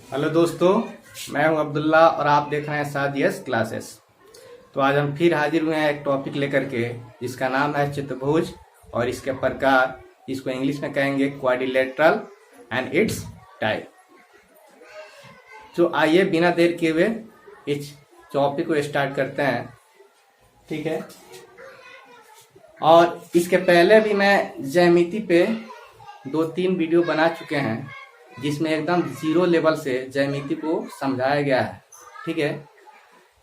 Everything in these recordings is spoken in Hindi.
हेलो दोस्तों, मैं हूं अब्दुल्ला और आप देख रहे हैं सादियस क्लासेस। तो आज हम फिर हाजिर हुए हैं एक टॉपिक लेकर के जिसका नाम है चतुर्भुज और इसके प्रकार, इसको इंग्लिश में कहेंगे क्वाड्रिलेटरल एंड इट्स टाइप। तो आइए बिना देर किए हुए इस टॉपिक को स्टार्ट करते हैं। ठीक है, और इसके पहले भी मैं ज्यामिति पे 2-3 वीडियो बना चुके हैं जिसमें एकदम जीरो लेवल से ज्यामिति को समझाया गया है। ठीक है,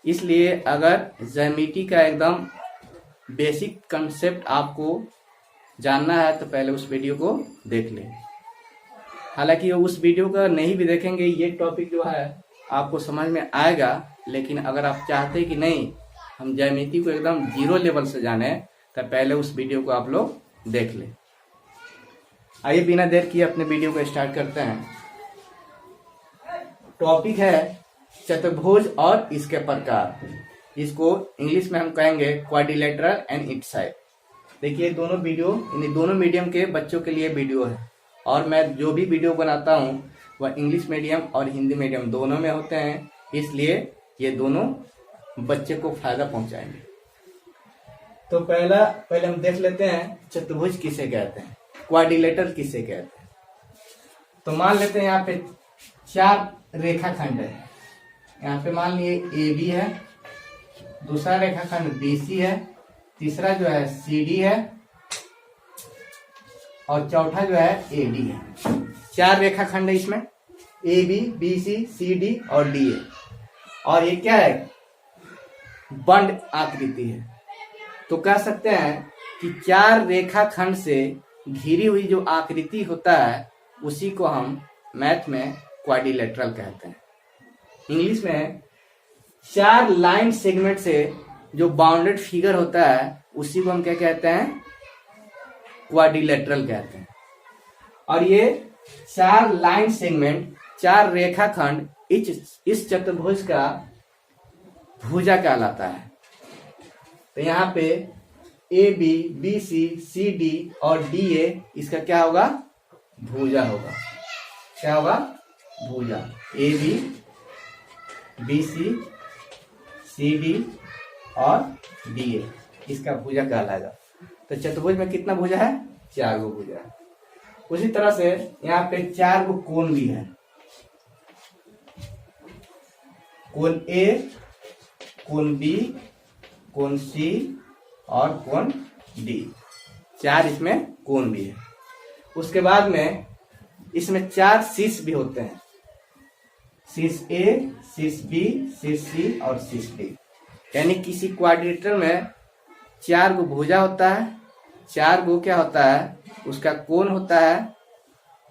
इसलिए अगर ज्यामिति का एकदम बेसिक कंसेप्ट आपको जानना है तो पहले उस वीडियो को देख लें। हालांकि उस वीडियो का नहीं भी देखेंगे ये टॉपिक जो है आपको समझ में आएगा, लेकिन अगर आप चाहते कि नहीं हम ज्यामिति को एकदम जीरो लेवल से जाने तो पहले उस वीडियो को आप लोग देख लें। आइए बिना देर किए अपने वीडियो को स्टार्ट करते हैं। टॉपिक है चतुर्भुज और इसके प्रकार। इसको इंग्लिश में हम कहेंगे क्वाड्रिलेटरल एंड इट्स टाइप। देखिए दोनों वीडियो इन दोनों मीडियम के बच्चों के लिए वीडियो है, और मैं जो भी वीडियो बनाता हूँ वह इंग्लिश मीडियम और हिंदी मीडियम दोनों में होते हैं, इसलिए ये दोनों बच्चे को फायदा पहुंचाएंगे। तो पहले हम देख लेते हैं चतुर्भुज किसे कहते हैं, क्वाड्रिलेटरल किसे कहते हैं। तो मान लेते हैं यहाँ पे 4 रेखाखंड है। यहाँ पे मान लिए ए बी है, दूसरा रेखाखंड बी सी है, तीसरा जो है सी डी है और चौथा जो है ए डी है। 4 रेखाखंड है इसमें, ए बी सी डी और डी है। और ये क्या है, बंद आकृति है। तो कह सकते हैं कि 4 रेखाखंड से घिरी हुई जो आकृति होता है उसी को हम मैथ में क्वाड्रिलेटरल कहते हैं। इंग्लिश में 4 लाइन सेगमेंट से जो बाउंडेड फिगर होता है उसी को हम क्या कहते हैं, क्वाड्रिलेटरल कहते हैं। और ये 4 लाइन सेगमेंट 4 रेखाखंड इस चतुर्भुज का भुजा कहलाता है। तो यहाँ पे ए बी सी डी और डी ए इसका क्या होगा, भुजा होगा। क्या होगा, भुजा। ए बी सी डी और डी ए इसका भुजा कहलाएगा। तो चतुर्भुज में कितना भुजा है, 4 गो भुजा है। उसी तरह से यहाँ पे 4 गो कोण भी है। कोण ए, कोण बी, कोण सी और कोण डी, 4 इसमें कोण भी है। उसके बाद में इसमें 4 शीर्ष भी होते हैं, शीर्ष ए, शीर्ष बी, शीर्ष सी और शीर्ष डी। यानी किसी क्वाड्रिलेटरल में 4 गो भुजा होता है, 4 गो क्या होता है, उसका कोण होता है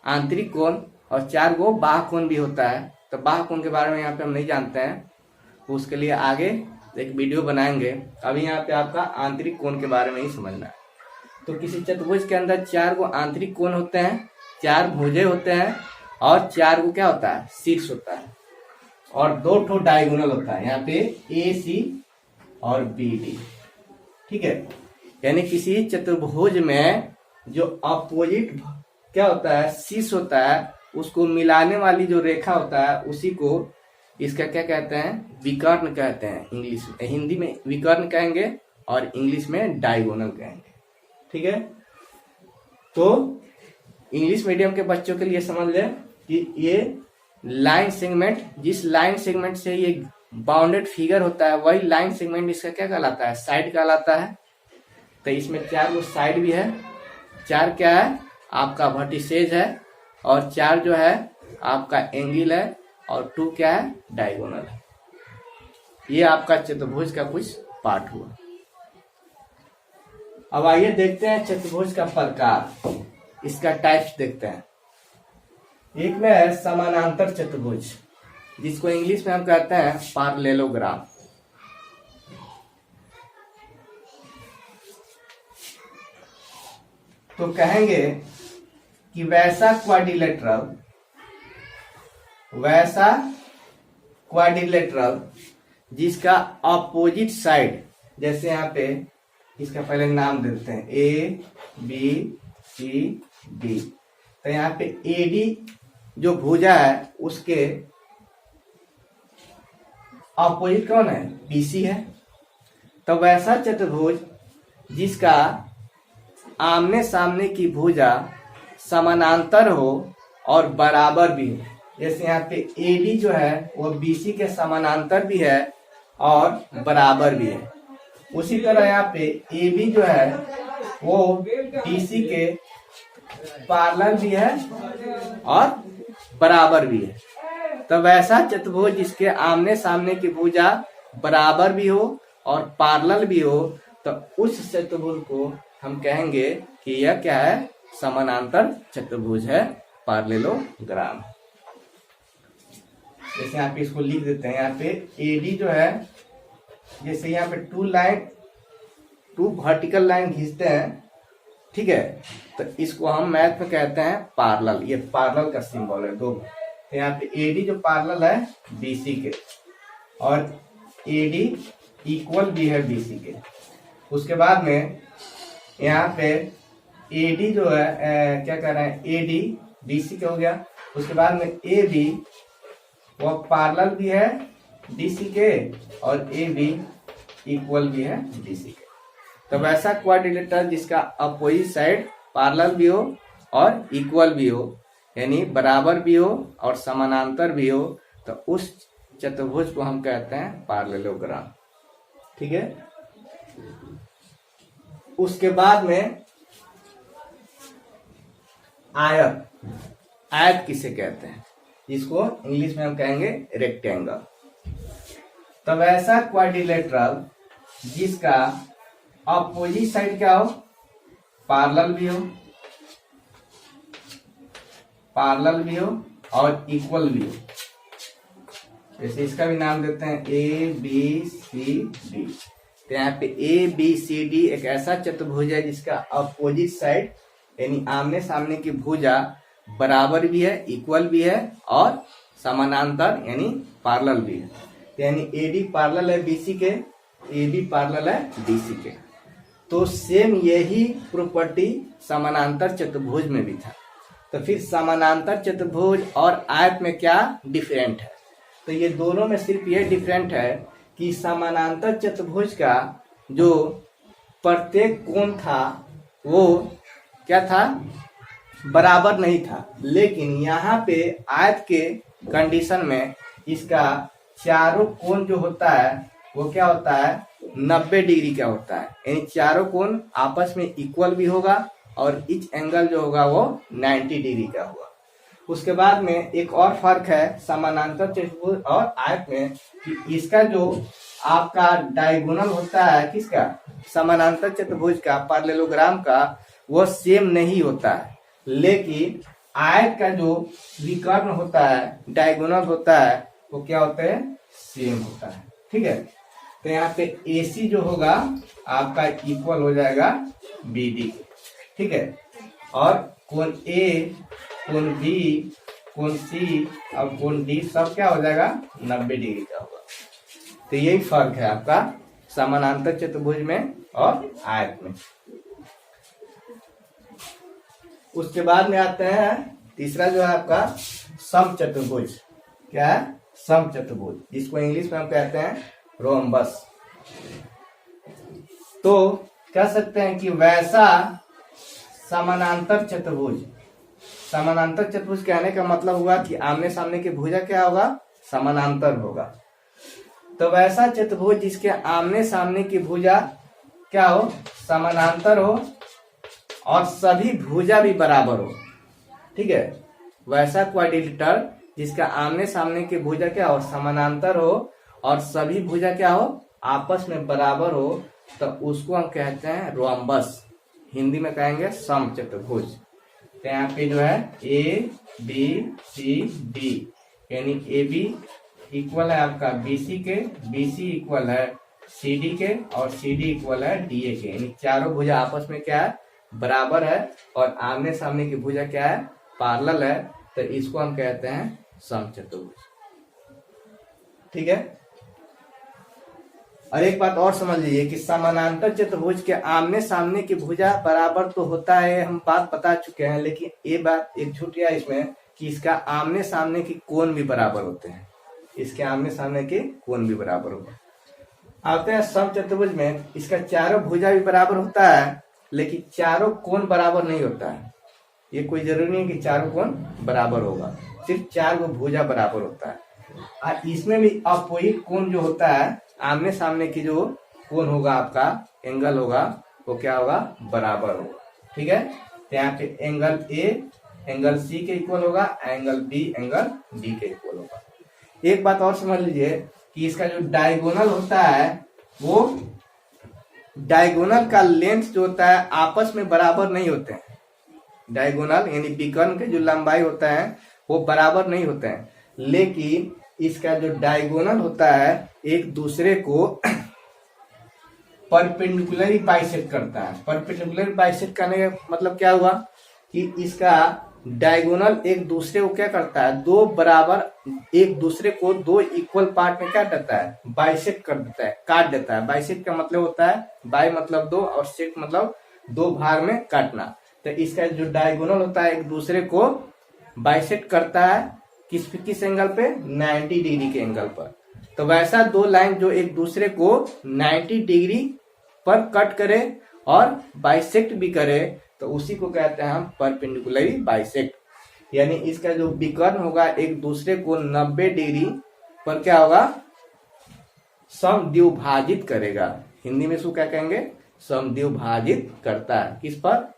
आंतरिक कोण, और 4 गो बाह्य कोण भी होता है। तो बाह्य कोण के बारे में यहाँ पे हम नहीं जानते हैं, उसके लिए आगे एक वीडियो बनाएंगे। अभी यहाँ पे आपका आंतरिक कोण के बारे में ही समझना है। तो किसी चतुर्भुज के अंदर 4 गो आंतरिक कोण होते हैं, 4 भुजे होते हैं और 4 गो क्या होता है, शीर्ष होता है, और 2 ठो डायगोनल होता है यहाँ पे ए सी और बी डी। ठीक है, यानी किसी चतुर्भुज में जो अपोजिट क्या होता है, शीर्ष होता है, उसको मिलाने वाली जो रेखा होता है उसी को इसका क्या कहते हैं, विकर्ण कहते हैं। इंग्लिश में, हिंदी में विकर्ण कहेंगे और इंग्लिश में डायगोनल कहेंगे। ठीक है, तो इंग्लिश मीडियम के बच्चों के लिए समझ लें कि ये लाइन सेगमेंट, जिस लाइन सेगमेंट से ये बाउंडेड फिगर होता है वही लाइन सेगमेंट इसका क्या कहलाता है, साइड कहलाता है। तो इसमें 4 गो साइड भी है, 4 क्या है आपका वर्टिसेज है, और 4 जो है आपका एंगल है, और 2 क्या है, डायगोनल है। ये आपका चतुर्भुज का कुछ पार्ट हुआ। अब आइए देखते हैं चतुर्भुज का प्रकार, इसका टाइप्स देखते हैं। एक में है समानांतर चतुर्भुज, जिसको इंग्लिश में हम कहते हैं पैरेललोग्राम। तो कहेंगे कि वैसा क्वाड्रिलेटरल जिसका अपोजिट साइड, जैसे यहाँ पे इसका पहले नाम देते हैं ए बी सी डी। तो यहाँ पे ए डी जो भुजा है उसके अपोजिट कौन है, बीसी है। तो वैसा चतुर्भुज जिसका आमने सामने की भुजा समानांतर हो और बराबर भी हो, जैसे यहाँ पे एडी जो है वो बीसी के समानांतर भी है और बराबर भी है। उसी तरह यहाँ पे एबी जो है वो बीसी के पैरेलल भी है और बराबर भी है। तो वैसा चतुर्भुज जिसके आमने सामने की भुजा बराबर भी हो और पैरेलल भी हो, तो उस चतुर्भुज को हम कहेंगे कि यह क्या है, समानांतर चतुर्भुज है, पैरेललोग्राम। जैसे यहाँ पे इसको लिख देते हैं, यहाँ पे एडी जो है, जैसे यहाँ पे टू वर्टिकल लाइन खींचते हैं, ठीक है, तो इसको हम मैथ में कहते हैं पैरेलल। ये पैरेलल का सिंबल है दो। तो यहाँ पे एडी जो पैरेलल है बीसी के और एडी इक्वल भी है बीसी के। उसके बाद में यहाँ पे एडी जो है क्या कह रहे हैं, एडी बीसी के हो गया। उसके बाद में ए बी वो पैरेलल भी है बीसी के और ए बी इक्वल भी है बीसी के। तो वैसा क्वाड्रिलेटरल जिसका अपोजिट साइड पैरेलल भी हो और इक्वल भी हो, यानी बराबर भी हो और समानांतर भी हो, तो उस चतुर्भुज को हम कहते हैं पैरेललोग्राम। ठीक है। उसके बाद में आयत, आयत किसे कहते हैं, जिसको इंग्लिश में हम कहेंगे रेक्टेंगल। तब ऐसा क्वाड्रिलेटरल जिसका अपोजिट साइड क्या हो, पैरेलल भी हो और इक्वल भी हो। जैसे इसका भी नाम देते हैं ए बी सी डी। तो यहाँ पे ए बी सी डी एक ऐसा चतुर्भुज है जिसका अपोजिट साइड यानी आमने सामने की भुजा बराबर भी है, इक्वल भी है और समानांतर यानी पैरेलल भी है। तो यानी एडी पैरेलल है बीसी के, एबी पैरेलल है बीसी के। तो सेम यही प्रॉपर्टी समानांतर चतुर्भुज में भी था। तो फिर समानांतर चतुर्भुज और आयत में क्या डिफरेंट है, तो ये दोनों में सिर्फ ये डिफरेंट है कि समानांतर चतुर्भुज का जो प्रत्येक कोण था वो क्या था, बराबर नहीं था। लेकिन यहाँ पे आयत के कंडीशन में इसका चारों कोण जो होता है वो क्या होता है, 90 डिग्री का होता है। यानी चारों कोण आपस में इक्वल भी होगा और इच एंगल जो होगा वो 90 डिग्री का होगा। उसके बाद में एक और फर्क है समानांतर चतुर्भुज और आयत में कि इसका जो आपका डायगोनल होता है किसका, समानांतर चतुर्भुज का, पैरेललोग्राम का, वो सेम नहीं होता है। लेकिन आयत का जो विकर्ण होता है, डायगोनल होता है, वो क्या होता है, सेम होता है। ठीक है। तो यहाँ पे AC जो होगा आपका इक्वल हो जाएगा BD। ठीक है। और कोण A, कोण B, कोण C और कोण D सब क्या हो जाएगा, 90 डिग्री का होगा। तो यही फर्क है आपका समानांतर चतुर्भुज में और आयत में। उसके बाद में आते हैं तीसरा जो है आपका समचतुर्भुज। क्या है, समचतुर्भुज, जिसको इंग्लिश में हम कहते हैं रोम्बस। तो कह सकते हैं कि वैसा समानांतर चतुर्भुज, समानांतर चतुर्भुज कहने का मतलब हुआ कि आमने सामने की भुजा क्या होगा, समानांतर होगा। तो वैसा चतुर्भुज जिसके आमने सामने की भुजा क्या हो, समानांतर हो और सभी भुजा भी बराबर हो। ठीक है। वैसा क्वाड्रिलेटरल जिसका आमने सामने की भुजा क्या हो, समानांतर हो और सभी भुजा क्या हो, आपस में बराबर हो, तो उसको हम कहते हैं रोम्बस। हिंदी में कहेंगे समचतुर्भुज। तो यहाँ पे जो है A B C D, यानी AB इक्वल है आपका BC के, BC इक्वल है CD के और CD इक्वल है DA के। यानी चारों भुजा आपस में क्या है, बराबर है और आमने सामने की भुजा क्या है, पैरेलल है। तो इसको हम कहते हैं समचतुर्भुज। ठीक है। और एक बात और समझ लीजिए कि समानांतर चतुर्भुज के आमने सामने की भुजा बराबर तो होता है, हम बात बता चुके हैं, लेकिन ये बात एक छूट गया इसमें कि इसका आमने सामने की कोण भी बराबर होते हैं। इसके आमने सामने के कोण भी बराबर होगा। आते हैं समचतुर्भुज में, इसका चारों भुजा भी बराबर होता है लेकिन चारों कोण बराबर नहीं होता है। ये कोई जरूरी नहीं कि चारों कोण बराबर होगा, सिर्फ 4 गो भुजा बराबर होता है। और इसमें भी अपोजिट कोण जो होता है, आमने सामने की जो कोण होगा आपका एंगल होगा वो क्या होगा, बराबर होगा। ठीक है, तो यहाँ पे एंगल ए एंगल सी के इक्वल होगा, एंगल बी एंगल डी के इक्वल होगा। एक बात और समझ लीजिए कि इसका जो डायगोनल होता है वो डायगोनल का लेंथ जो होता है आपस में बराबर नहीं होते हैं। डायगोनल यानी विकर्ण के जो लंबाई होता है वो बराबर नहीं होते हैं, लेकिन इसका जो डायगोनल होता है एक दूसरे को परपेंडिकुलरली बाइसेक्ट करता है। परपेंडिकुलर बाइसेक्ट करने का मतलब क्या हुआ कि इसका डायगोनल एक दूसरे को क्या करता है, दो बराबर एक दूसरे को दो इक्वल पार्ट में क्या देता है, बाइसेक्ट कर देता है, काट देता है। बाइसेक्ट का मतलब होता है बाई मतलब दो और सेक्ट मतलब दो भाग में काटना। तो इसका जो डायगोनल होता है एक दूसरे को बाइसेक्ट करता है किस एंगल पे, 90 डिग्री के एंगल पर। तो वैसा दो लाइन जो एक दूसरे को 90 डिग्री पर कट करे और बाइसेक्ट भी करे तो उसी को कहते हैं हम परपेंडिकुलरी बाइसेक्ट। यानी इसका जो विकर्ण होगा एक दूसरे को 90 डिग्री पर क्या होगा, समद्विभाजित करेगा। हिंदी में इसको क्या कहेंगे, समद्विभाजित करता है किस पर,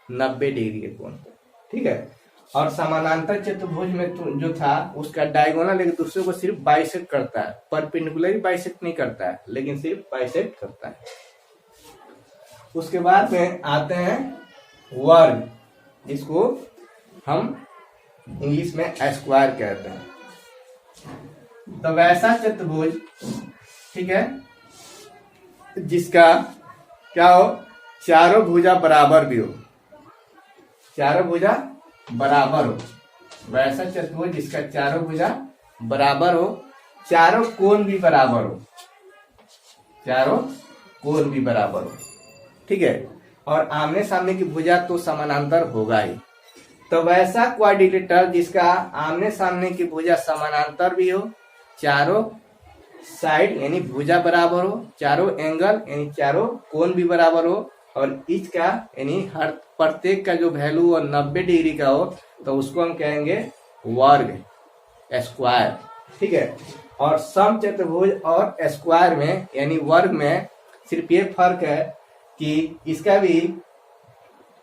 90 डिग्री के कोण पर। ठीक है, और समानांतर चतुर्भुज में जो था उसका डायगोनल एक दूसरे को सिर्फ बाइसेक्ट करता है, परपेंडिकुलरी बाइसेक्ट नहीं करता है लेकिन सिर्फ बाइसेक्ट करता है। उसके बाद में आते हैं वर्ग, इसको हम इंग्लिश में स्क्वायर कहते हैं। तो वैसा चतुर्भुज, ठीक है, जिसका क्या हो, चारों भुजा बराबर भी हो, चारों भुजा बराबर हो, वैसा चतुर्भुज जिसका चारों भुजा बराबर हो, चारों कोण भी बराबर हो, चारों कोण भी बराबर हो। ठीक है, और आमने सामने की भुजा तो समानांतर होगा ही। तो वैसा क्वाड्रिलेटरल जिसका आमने सामने की भुजा समानांतर भी हो, चारों साइड यानी भुजा बराबर हो, चारों एंगल यानी चारों कोण भी बराबर हो, और इसका यानी हर प्रत्येक का जो वैल्यू 90 डिग्री का हो तो उसको हम कहेंगे वर्ग, स्क्वायर। ठीक है, और समचतुर्भुज और स्क्वायर में यानी वर्ग में सिर्फ ये फर्क है कि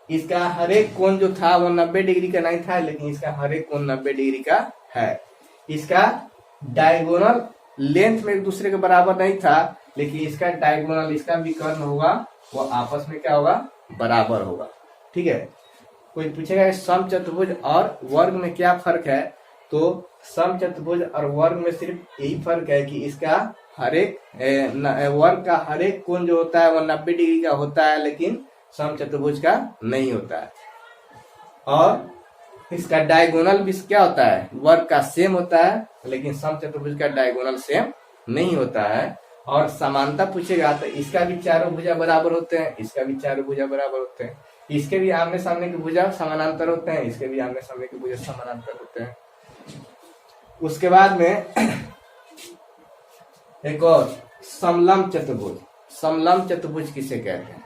इसका हर एक कोण जो था वो 90 डिग्री का नहीं था, लेकिन इसका हर एक कोण 90 डिग्री का है। इसका डायगोनल लेंथ में एक दूसरे के बराबर नहीं था, लेकिन इसका डायगोनल, इसका विकर्ण होगा वो आपस में क्या होगा, बराबर होगा। ठीक है, कोई पूछेगा समचतुर्भुज और वर्ग में क्या फर्क है, तो समचतुर्भुज और वर्ग में सिर्फ यही फर्क है कि इसका हरेक वर्ग का हरेक कोण जो होता है वो 90 डिग्री का होता है, लेकिन समचतुर्भुज का नहीं होता है। और इसका डायगोनल भी क्या होता है, वर्ग का सेम होता है, लेकिन समचतुर्भुज का डायगोनल सेम नहीं होता है। और समानता पूछेगा तो इसका भी चारों भुजा बराबर होते हैं, इसका भी चारों भुजा बराबर होते हैं, इसके भी आमने सामने की भुजा समानांतर होते हैं, इसके भी आमने सामने की भुजा समानांतर होते हैं। उसके बाद में एक और समलंब चतुर्भुज, समलंब चतुर्भुज किसे कहते हैं।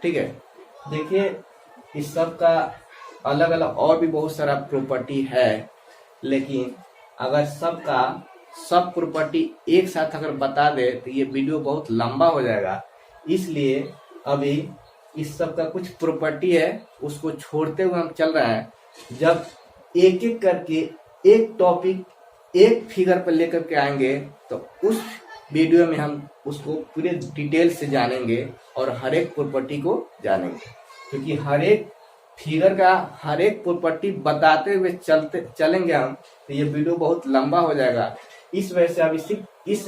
ठीक है, देखिए इस सब का अलग अलग और भी बहुत सारा प्रॉपर्टी है, लेकिन अगर सबका सब प्रॉपर्टी एक साथ अगर बता दे तो ये वीडियो बहुत लंबा हो जाएगा। इसलिए अभी इस सब का कुछ प्रॉपर्टी है उसको छोड़ते हुए हम चल रहे हैं। जब एक एक करके एक टॉपिक एक फिगर पर लेकर के आएंगे तो उस वीडियो में हम उसको पूरे डिटेल से जानेंगे और हर एक प्रॉपर्टी को जानेंगे, क्योंकि हर एक फिगर का हर एक प्रॉपर्टी बताते हुए चलेंगे हम तो ये वीडियो बहुत लंबा हो जाएगा। इस वजह से अब इस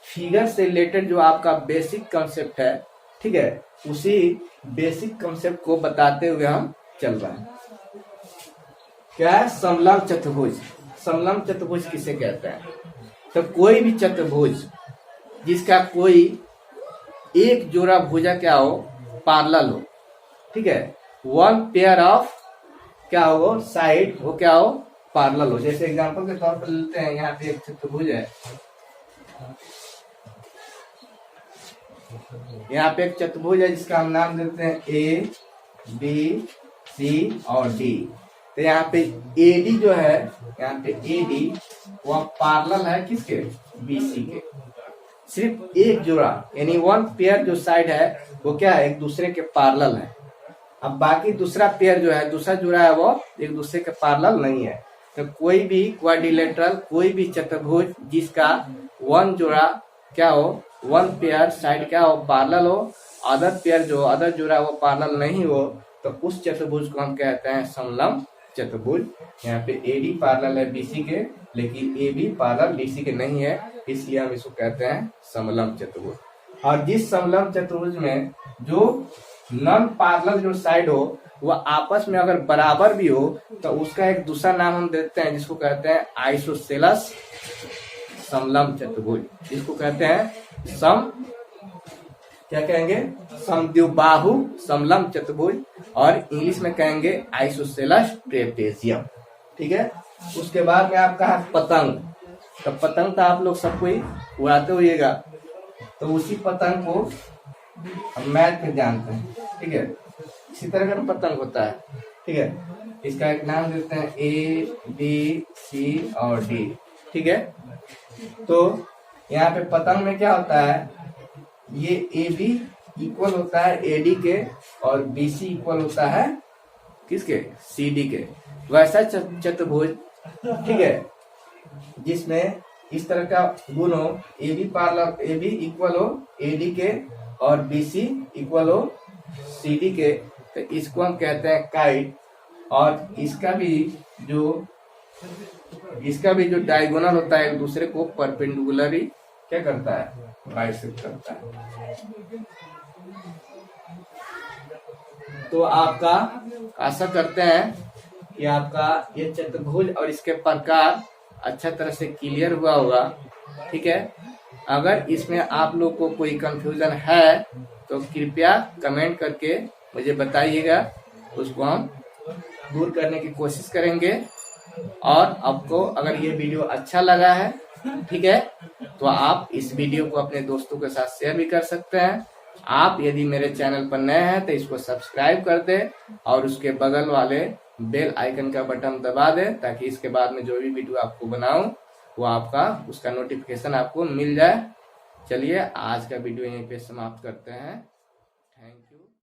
फिगर से रिलेटेड जो आपका बेसिक कंसेप्ट है, ठीक है, उसी बेसिक कंसेप्ट को बताते हुए हम चल रहे हैं। क्या है समलंब चतुर्भुज। समलंब चतुर्भुज किसे कहते हैं, तो कोई भी चतुर्भुज जिसका कोई एक जोड़ा भुजा क्या हो, पैरेलल हो। ठीक है, वन पेयर ऑफ क्या हो साइड वो क्या हो, पैरेलल हो। जैसे एग्जांपल के तौर पर लेते हैं, यहाँ पे एक चतुर्भुज है, यहाँ पे एक चतुर्भुज है जिसका हम नाम देते हैं ए बी सी और डी। तो यहाँ पे एडी जो है, यहाँ पे एडी वह पैरेलल है किसके, बीसी के। सिर्फ एक जोड़ा यानी वन पेयर जो साइड है वो क्या है, एक दूसरे के पैरेलल है। अब बाकी दूसरा पेयर जो है, दूसरा जोड़ा है, वो एक दूसरे के पैरेलल नहीं है। तो कोई भी क्वाड्रिलेटरल, कोई भी चतुर्भुज जिसका वन जोड़ा क्या हो, वन पेयर साइड क्या हो, पैरेलल हो, अदर पेयर जो अदर जोड़ा वो पैरेलल नहीं हो, तो उस चतुर्भुज को हम कहते हैं समलंब चतुर्भुज। यहाँ पे एडी पैरेलल है बीसी के, लेकिन ए बी पैरेलल डीसी के नहीं है, इसलिए हम इसको कहते हैं समलंब चतुर्भुज। और जिस समलंब चतुर्भुज में जो नॉन पैरेलल जो साइड हो वह आपस में अगर बराबर भी हो, तो उसका एक दूसरा नाम हम देते हैं जिसको कहते हैं आइसोसेलेस समलंब चतुर्भुज। इसको कहते हैं सम, क्या कहेंगे, समद्विबाहु समलंब चतुर्भुज, और इंग्लिश में कहेंगे आइसोसेलेस ट्रेपेजियम। ठीक है। उसके बाद में आपका है पतंग। तो पतंग तो आप लोग सब कोई उड़ाते होइएगा, तो उसी पतंग को हम मैथ में जानते हैं। ठीक है। इसी तरह का पतंग होता है। ठीक है। इसका एक नाम देते हैं ए बी सी और डी। ठीक है। तो यहाँ पे पतंग में क्या होता है, ये ए बी इक्वल होता है एडी के, और बी सी इक्वल होता है किसके, सी डी के। वैसा चतुर्भुज, ठीक है, जिसमें इस तरह का गुण हो, A B parallel, A B equal हो एडी के और बी सी इक्वल हो सी डी के, तो इसको हम कहते हैं काइट। और इसका भी जो डायगोनल होता है एक दूसरे को परपेंडिकुलरली क्या करता है, बाइसेक्ट करता है। तो आपका आशा करते हैं कि आपका ये चतुर्भुज और इसके प्रकार अच्छा तरह से क्लियर हुआ होगा। ठीक है। अगर इसमें आप लोग को कोई कंफ्यूजन है तो कृपया कमेंट करके मुझे बताइएगा, उसको हम दूर करने की कोशिश करेंगे। और आपको अगर ये वीडियो अच्छा लगा है, ठीक है, तो आप इस वीडियो को अपने दोस्तों के साथ शेयर भी कर सकते हैं। आप यदि मेरे चैनल पर नए हैं तो इसको सब्सक्राइब कर दें और उसके बगल वाले बेल आइकन का बटन दबा दें, ताकि इसके बाद में जो भी वीडियो आपको बनाऊं वो आपका उसका नोटिफिकेशन आपको मिल जाए। चलिए आज का वीडियो यहीं पे समाप्त करते हैं।